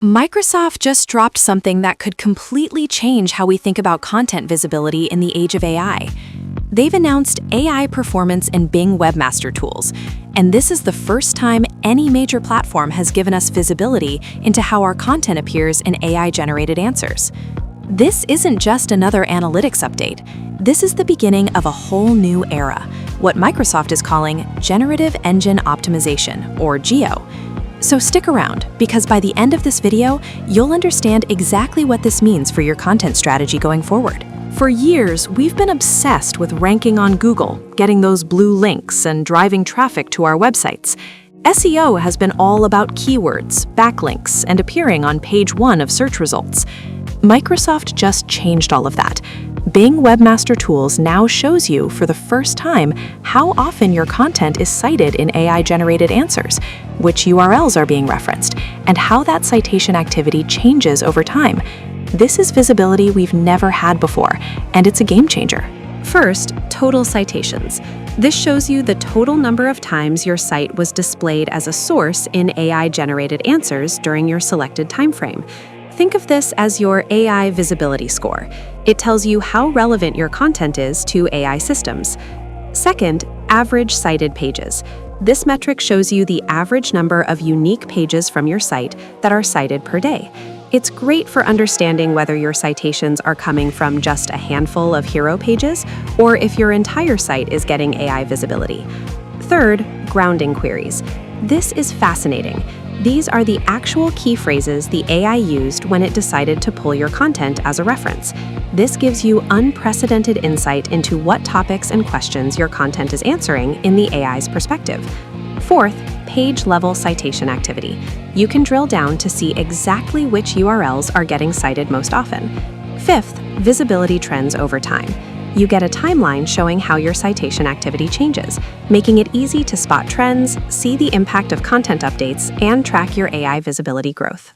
Microsoft just dropped something that could completely change how we think about content visibility in the age of AI. They've announced AI performance in Bing Webmaster Tools, and this is the first time any major platform has given us visibility into how our content appears in AI-generated answers. This isn't just another analytics update. This is the beginning of a whole new era, what Microsoft is calling Generative Engine Optimization, or GEO. So stick around, because by the end of this video, you'll understand exactly what this means for your content strategy going forward. For years, we've been obsessed with ranking on Google, getting those blue links, and driving traffic to our websites. SEO has been all about keywords, backlinks, and appearing on page 1 of search results. Microsoft just changed all of that. Bing Webmaster Tools now shows you, for the first time, how often your content is cited in AI-generated answers, which URLs are being referenced, and how that citation activity changes over time. This is visibility we've never had before, and it's a game changer. First, total citations. This shows you the total number of times your site was displayed as a source in AI-generated answers during your selected timeframe. Think of this as your AI visibility score. It tells you how relevant your content is to AI systems. Second, average cited pages. This metric shows you the average number of unique pages from your site that are cited per day. It's great for understanding whether your citations are coming from just a handful of hero pages or if your entire site is getting AI visibility. Third, grounding queries. This is fascinating. These are the actual key phrases the AI used when it decided to pull your content as a reference. This gives you unprecedented insight into what topics and questions your content is answering in the AI's perspective. Fourth, page-level citation activity. You can drill down to see exactly which URLs are getting cited most often. Fifth, visibility trends over time. You get a timeline showing how your citation activity changes, making it easy to spot trends, see the impact of content updates, and track your AI visibility growth.